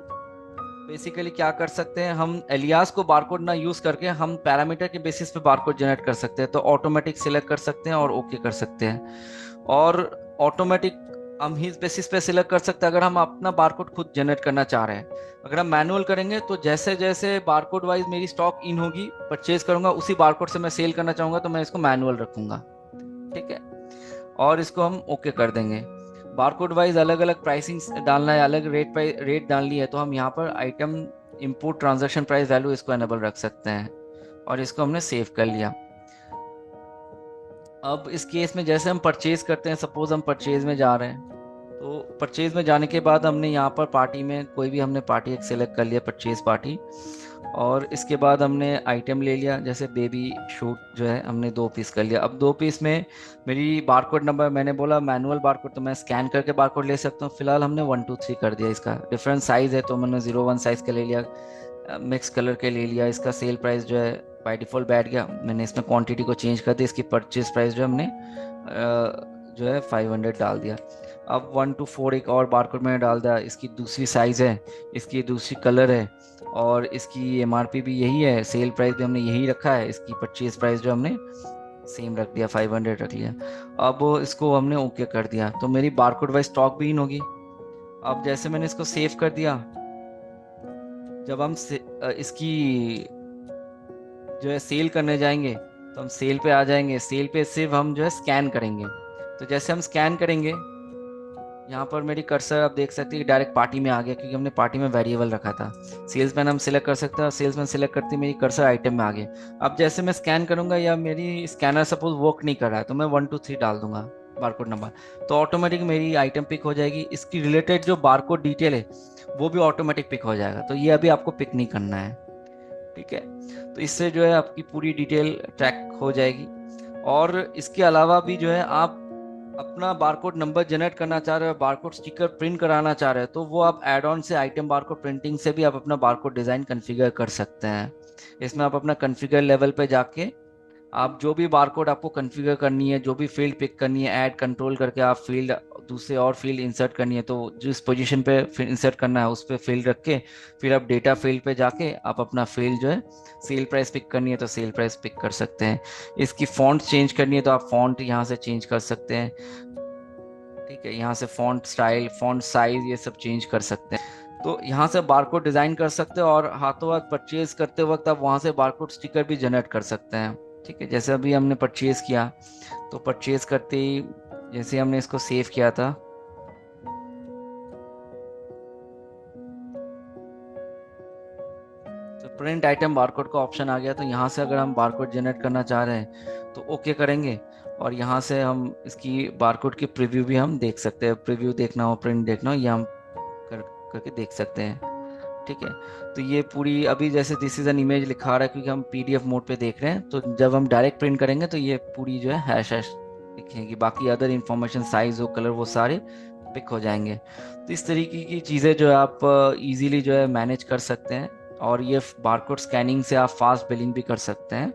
बेसिकली क्या कर सकते हैं, हम एलियास को बारकोड ना यूज करके हम पैरामीटर के बेसिस पे बारकोड जनरेट कर सकते हैं। तो ऑटोमेटिक सिलेक्ट कर सकते हैं और ओके कर सकते हैं। और ऑटोमेटिक हम ही बेसिस पे सिलेक्ट कर सकते हैं अगर हम अपना बारकोड खुद जनरेट करना चाह रहे हैं। अगर हम मैनुअल करेंगे तो जैसे जैसे बारकोड वाइज मेरी स्टॉक इन होगी, परचेज करूंगा, उसी बारकोड से मैं सेल करना चाहूंगा तो मैं इसको मैनुअल रखूंगा। ठीक है, और इसको हम ओके कर देंगे। बारकोड वाइज अलग अलग प्राइसिंग डालना है, अलग रेट डालनी है, तो हम यहाँ पर item import transaction price value इसको एनेबल रख सकते हैं, और इसको हमने सेव कर लिया। अब इस केस में जैसे हम परचेज करते हैं, सपोज हम परचेज में जा रहे हैं, तो परचेज में जाने के बाद हमने यहाँ पर पार्टी में कोई भी हमने पार्टी एक सेलेक्ट कर लिया, परचेज पार्टी, और इसके बाद हमने आइटम ले लिया, जैसे बेबी शूट जो है हमने 2 पीस कर लिया। अब 2 पीस में मेरी बारकोड नंबर, मैंने बोला मैनुअल बारकोड तो मैं स्कैन करके बारकोड ले सकता हूँ, फिलहाल हमने 1 2 3 कर दिया। इसका डिफरेंट साइज है तो मैंने 01 साइज का ले लिया, मिक्स कलर के ले लिया। इसका सेल प्राइस जो है बाय डिफॉल्ट बैठ गया, मैंने इसमें क्वांटिटी को चेंज कर दिया, इसकी परचेज प्राइस जो हमने जो है 500 डाल दिया। अब 1 to 4 एक और बारकोड मैंने डाल दिया, इसकी दूसरी साइज है, इसकी दूसरी कलर है, और इसकी एमआरपी भी यही है, सेल प्राइस भी हमने यही रखा है, इसकी परचेज प्राइस जो हमने सेम रख दिया, 500 रख लिया। अब इसको हमने ओके कर दिया तो मेरी बारकोड वाइज स्टॉक भी इन होगी। अब जैसे मैंने इसको सेव कर दिया, जब हम इसकी जो है सेल करने जाएंगे तो हम सेल पे आ जाएंगे, सेल पे सिर्फ हम जो है स्कैन करेंगे। तो जैसे हम स्कैन करेंगे, यहाँ पर मेरी कर्सर आप देख सकते हैं डायरेक्ट पार्टी में आ गया, क्योंकि हमने पार्टी में वेरिएबल रखा था। सेल्समैन हम सिलेक्ट कर सकते हैं, और सेल्समैन सिलेक्ट करते मेरी कर्सर आइटम में आ गया। अब जैसे मैं स्कैन करूंगा या मेरी स्कैनर सपोज वर्क नहीं कर रहा है, तो मैं 1 2 3 डाल दूंगा बारकोड नंबर, तो ऑटोमेटिक मेरी आइटम पिक हो जाएगी। इसकी रिलेटेड जो बारकोड डिटेल है वो भी ऑटोमेटिक पिक हो जाएगा, तो ये अभी आपको पिक नहीं करना है। ठीक है, तो इससे जो है आपकी पूरी डिटेल ट्रैक हो जाएगी। और इसके अलावा भी जो है आप अपना बारकोड नंबर जनरेट करना चाह रहे हो, बारकोड स्टिकर प्रिंट कराना चाह रहे हो, तो वो आप एड ऑन से आइटम बारकोड प्रिंटिंग से भी आप अपना बारकोड डिजाइन कॉन्फ़िगर कर सकते हैं। इसमें आप अपना कॉन्फ़िगर लेवल पे जाके आप जो भी बारकोड आपको कॉन्फ़िगर करनी है, जो भी फील्ड पिक करनी है, ऐड कंट्रोल करके आप फील्ड दूसरे और फील्ड इंसर्ट करनी है, तो जिस पोजीशन पे इंसर्ट करना है उस पर फील्ड रख के फिर आप डेटा फील्ड पे जाके आप अपना फील्ड जो है सेल प्राइस पिक करनी है तो सेल प्राइस पिक कर सकते हैं। इसकी फॉन्ट चेंज करनी है तो आप फॉन्ट यहाँ से चेंज कर सकते हैं। ठीक है, यहाँ से फॉन्ट स्टाइल, फॉन्ट साइज ये सब चेंज कर सकते हैं। तो यहाँ से बारकोड डिजाइन कर सकते हैं, और हाथों हाथ परचेज करते वक्त आप वहाँ से बारकोड स्टिकर भी जनरेट कर सकते हैं। ठीक है, जैसे अभी हमने परचेज किया, तो परचेज करते ही जैसे हमने इसको सेव किया था, तो प्रिंट आइटम बारकोड का ऑप्शन आ गया। तो यहाँ से अगर हम बारकोड जनरेट करना चाह रहे हैं तो ओके करेंगे, और यहाँ से हम इसकी बारकोड की प्रीव्यू भी हम देख सकते हैं। प्रीव्यू देखना हो, प्रिंट देखना हो, ये हम करके देख सकते हैं। ठीक है, तो ये पूरी अभी जैसे दिस इज एन इमेज लिखा रहा है क्योंकि हम पीडीएफ मोड पे देख रहे हैं, तो जब हम डायरेक्ट प्रिंट करेंगे तो ये पूरी जो है हैश दिखेगी, बाकी अदर इंफॉर्मेशन साइज हो, कलर, वो सारे पिक हो जाएंगे। तो इस तरीके की चीज़ें जो है आप इजीली जो है मैनेज कर सकते हैं, और ये बारकोड स्कैनिंग से आप फास्ट बिलिंग भी कर सकते हैं।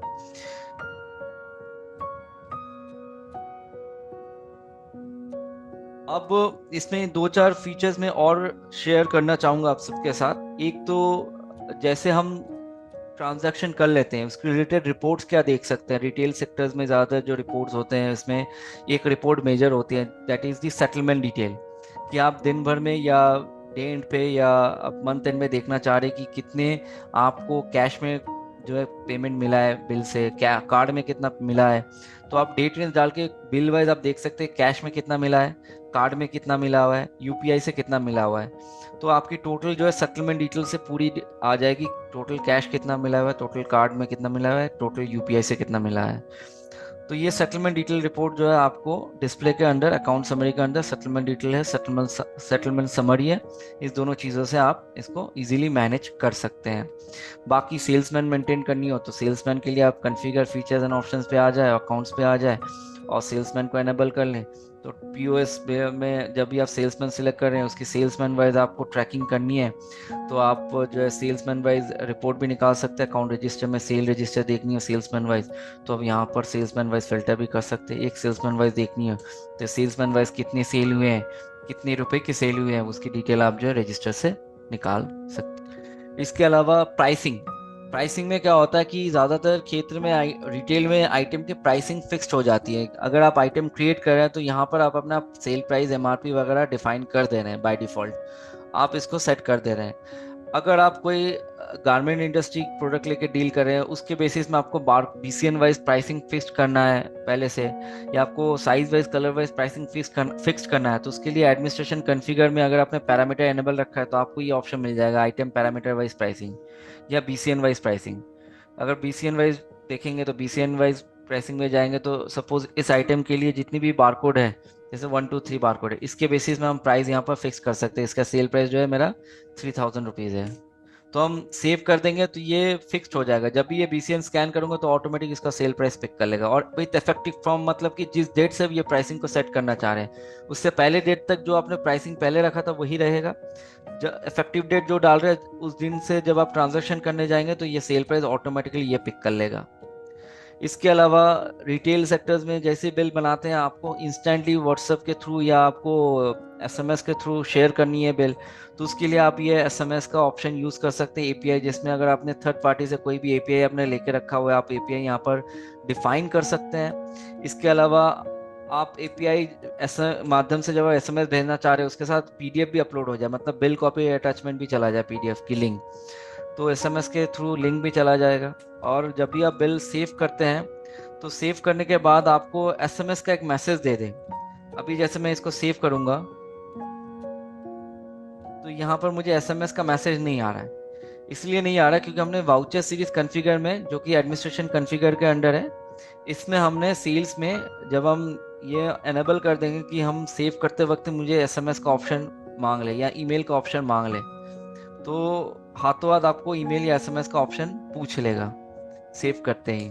अब इसमें 2 4 फीचर्स में और शेयर करना चाहूँगा आप सबके साथ। एक तो जैसे हम ट्रांजैक्शन कर लेते हैं उसके रिलेटेड रिपोर्ट्स क्या देख सकते हैं। रिटेल सेक्टर्स में ज़्यादातर जो रिपोर्ट्स होते हैं इसमें एक रिपोर्ट मेजर होती है, that is the settlement detail, कि आप दिन भर में या डे एंड पे या मंथ एंड में देखना चाह रहे हैं कि कितने आपको कैश में जो है पेमेंट मिला है बिल से, क्या कार्ड में कितना मिला है। तो आप डेट रेंज डाल के बिल वाइज आप देख सकते हैं कैश में कितना मिला है, कार्ड में कितना मिला हुआ है, यूपीआई से कितना मिला हुआ है। तो आपकी टोटल जो है सेटलमेंट डिटेल से पूरी आ जाएगी, टोटल कैश कितना मिला हुआ है, टोटल कार्ड में कितना मिला हुआ है, टोटल यूपीआई से कितना मिला है। तो ये सेटलमेंट डिटेल रिपोर्ट जो है आपको डिस्प्ले के अंदर, अकाउंट समरी के अंदर सेटलमेंट डिटेल है, सेटलमेंट समरी है, इस दोनों चीज़ों से आप इसको इजीली मैनेज कर सकते हैं। बाकी सेल्समैन मेंटेन करनी हो तो सेल्समैन के लिए आप कॉन्फ़िगर फीचर्स एंड ऑप्शंस पे आ जाए, अकाउंट्स पे आ जाए और सेल्समैन को एनेबल कर लें। तो पीओएस में जब भी आप सेल्समैन सिलेक्ट कर रहे हैं उसकी सेल्समैन वाइज आपको ट्रैकिंग करनी है, तो आप जो है सेल्समैन वाइज रिपोर्ट भी निकाल सकते हैं। अकाउंट रजिस्टर में सेल रजिस्टर देखनी है सेल्समैन वाइज, तो अब यहाँ पर सेल्समैन वाइज फिल्टर भी कर सकते हैं। एक सेल्समैन वाइज देखनी है तो सेल्समैन वाइज कितने सेल हुए हैं, कितने रुपए की सेल हुए हैं, उसकी डिटेल आप जो है रजिस्टर से निकाल सकते हैं। इसके अलावा प्राइसिंग, प्राइसिंग में क्या होता है कि ज़्यादातर क्षेत्र में रिटेल में आइटम की प्राइसिंग फिक्स्ड हो जाती है। अगर आप आइटम क्रिएट कर रहे हैं तो यहाँ पर आप अपना सेल प्राइस, एमआरपी वगैरह डिफाइन कर दे रहे हैं बाय डिफ़ॉल्ट, आप इसको सेट कर दे रहे हैं। अगर आप कोई गारमेंट इंडस्ट्री प्रोडक्ट लेके डील कर रहे हैं, उसके बेसिस में आपको बार बीसीएन वाइज प्राइसिंग फिक्स करना है पहले से, या आपको size wise, colour wise pricing fix करना है, तो उसके लिए एडमिनिस्ट्रेशन कॉन्फ़िगर में अगर आपने पैरामीटर एनेबल रखा है तो आपको ये ऑप्शन मिल जाएगा, आइटम पैरामीटर वाइज प्राइसिंग या बीसीएन वाइज प्राइसिंग। अगर बीसीएन वाइज देखेंगे तो बीसीएन वाइज प्राइसिंग में जाएंगे तो सपोज इस आइटम के लिए जितनी भी बारकोड है, जैसे 1 2 3 बारकोड है, इसके बेसिस में हम प्राइस यहाँ पर फिक्स कर सकते हैं। इसका सेल प्राइस जो है मेरा 3000 रुपीज़ है, तो हम सेव कर देंगे तो ये फिक्स्ड हो जाएगा। जब भी ये बीसीएन स्कैन करूंगा तो ऑटोमेटिक इसका सेल प्राइस पिक कर लेगा। और विथ इफेक्टिव फ्रॉम मतलब कि जिस डेट से ये प्राइसिंग को सेट करना चाह रहे हैं, उससे पहले डेट तक जो आपने प्राइसिंग पहले रखा था वही रहेगा। जब इफेक्टिव डेट जो डाल रहे हैं उस दिन से जब आप ट्रांजेक्शन करने जाएंगे तो ये सेल प्राइस ऑटोमेटिकली ये पिक कर लेगा। इसके अलावा रिटेल सेक्टर्स में जैसे बिल बनाते हैं, आपको इंस्टेंटली व्हाट्सएप के थ्रू या आपको एसएमएस के थ्रू शेयर करनी है बिल, तो उसके लिए आप ये एसएमएस का ऑप्शन यूज़ कर सकते हैं एपीआई, जिसमें अगर आपने थर्ड पार्टी से कोई भी एपीआई आपने लेके रखा हुआ है, आप एपीआई यहाँ पर डिफाइन कर सकते हैं। इसके अलावा आप एपीआई ऐसा माध्यम से जब आप एसएमएस भेजना चाह रहे हो उसके साथ पीडीएफ भी अपलोड हो जाए, मतलब बिल कॉपी अटैचमेंट भी चला जाए, पीडीएफ की लिंक, तो एसएमएस के थ्रू लिंक भी चला जाएगा। और जब भी आप बिल सेव करते हैं तो सेव करने के बाद आपको एसएमएस का एक मैसेज दे दें। अभी जैसे मैं इसको सेव करूंगा तो यहाँ पर मुझे एसएमएस का मैसेज नहीं आ रहा है। इसलिए नहीं आ रहा क्योंकि हमने वाउचर सीरीज कॉन्फ़िगर में, जो कि एडमिनिस्ट्रेशन कॉन्फ़िगर के अंडर है, इसमें हमने सेल्स में जब हम ये एनेबल कर देंगे कि हम सेव करते वक्त मुझे एसएमएस का ऑप्शन मांग ले या ईमेल का ऑप्शन मांग ले, तो हाथों हाथ आपको ईमेल या एसएमएस का ऑप्शन पूछ लेगा सेव करते ही।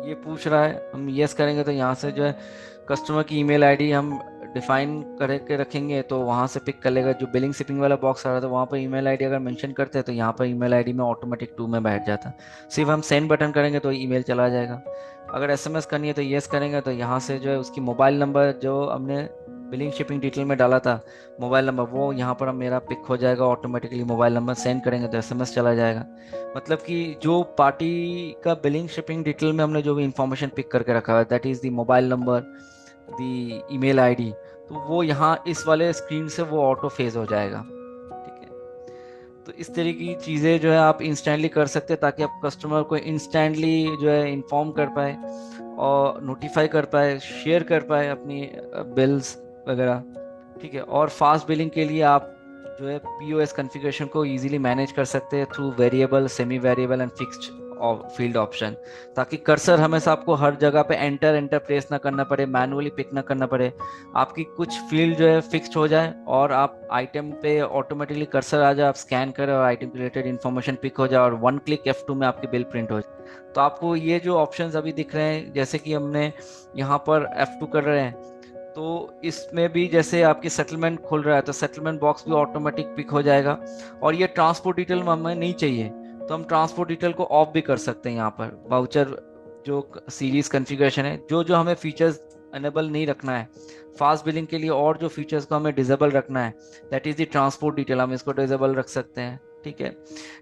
ये पूछ रहा है, हम यस करेंगे तो यहाँ से जो है कस्टमर की ईमेल आईडी हम डिफाइन करके रखेंगे तो वहाँ से पिक कर लेगा। जो बिलिंग शिपिंग वाला बॉक्स आ रहा था वहाँ पर ईमेल आईडी अगर मेंशन करते हैं तो यहाँ पर ईमेल आईडी में ऑटोमेटिक टू में बैठ जाता। सिर्फ हम सेंड बटन करेंगे तो ईमेल चला जाएगा। अगर एसएमएस करनी है तो यस करेंगे तो यहाँ से जो है उसकी मोबाइल नंबर जो हमने बिलिंग शिपिंग डिटेल में डाला था, मोबाइल नंबर, वो यहाँ पर मेरा पिक हो जाएगा ऑटोमेटिकली। मोबाइल नंबर सेंड करेंगे तो एसएमएस चला जाएगा। मतलब कि जो पार्टी का बिलिंग शिपिंग डिटेल में हमने जो भी इंफॉर्मेशन पिक करके रखा है, that is the mobile number, the email ID, तो वो यहाँ इस वाले स्क्रीन से वो ऑटो फेज हो जाएगा। ठीक है, तो इस तरह की चीज़ें जो है आप इंस्टेंटली कर सकते हैं ताकि आप कस्टमर को इंस्टेंटली जो है इन्फॉर्म कर पाए और नोटिफाई कर पाए, शेयर कर पाए अपनी बिल्स वगैरह। ठीक है, और फास्ट बिलिंग के लिए आप जो है पीओएस कॉन्फ़िगरेशन को इजीली मैनेज कर सकते हैं through variable, semi variable and fixed field option, ताकि कर्सर हमेशा आपको हर जगह पे एंटर प्रेस ना करना पड़े, मैनुअली पिक ना करना पड़े। आपकी कुछ फील्ड जो है फिक्स्ड हो जाए और आप आइटम पे ऑटोमेटिकली कर्सर आ जाए, आप स्कैन करें और आइटम रिलेटेड इन्फॉर्मेशन पिक हो जाए और वन क्लिक F2 में आपकी बिल प्रिंट हो जाए। तो आपको ये जो ऑप्शंस अभी दिख रहे हैं, जैसे कि हमने यहाँ पर F2 कर रहे हैं, तो इसमें भी जैसे आपकी सेटलमेंट खुल रहा है तो सेटलमेंट बॉक्स भी ऑटोमेटिक पिक हो जाएगा। और ये ट्रांसपोर्ट डिटेल हमें नहीं चाहिए तो हम ट्रांसपोर्ट डिटेल को ऑफ भी कर सकते हैं। यहाँ पर वाउचर जो सीरीज कॉन्फ़िगरेशन है, जो जो हमें फीचर्स अनेबल नहीं रखना है फास्ट बिलिंग के लिए और जो फीचर्स को हमें डिसेबल रखना है, that is the transport detail, हम इसको डिसेबल रख सकते हैं। ठीक है,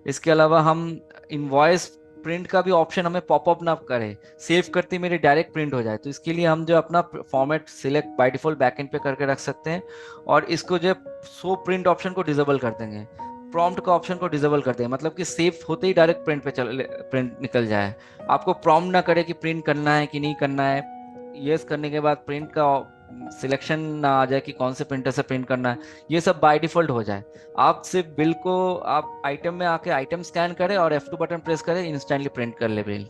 इसके अलावा हम इनवॉइस प्रिंट का भी ऑप्शन हमें पॉपअप ना करे, सेव करते ही मेरे डायरेक्ट प्रिंट हो जाए, तो इसके लिए हम जो अपना format select by default backend पे करके रख सकते हैं और इसको जो शो प्रिंट ऑप्शन को डिसेबल कर देंगे, प्रॉम्प्ट का ऑप्शन को डिसेबल कर देंगे, मतलब कि सेव होते ही डायरेक्ट प्रिंट पे प्रिंट निकल जाए, आपको प्रॉम्प्ट ना करे कि प्रिंट करना है कि नहीं करना है। यस करने के बाद प्रिंट का सिलेक्शन ना आ जाए कि कौन से प्रिंटर से प्रिंट करना है, ये सब बाय डिफॉल्ट हो जाए। आप सिर्फ बिल को आप आइटम में आके आइटम स्कैन करें और F2 बटन प्रेस करें, इंस्टेंटली प्रिंट कर ले बिल।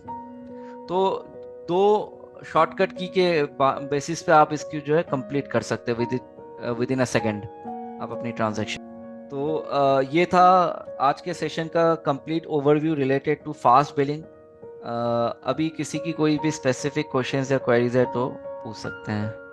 तो दो शॉर्टकट की के बेसिस पे आप इसकी जो है कंप्लीट कर सकते हैं विद इन अ सेकेंड आप अपनी ट्रांजैक्शन। तो ये था आज के सेशन का complete overview related to fast billing. अभी किसी की कोई भी स्पेसिफिक क्वेश्चंस या क्वेरीज है तो पूछ सकते हैं।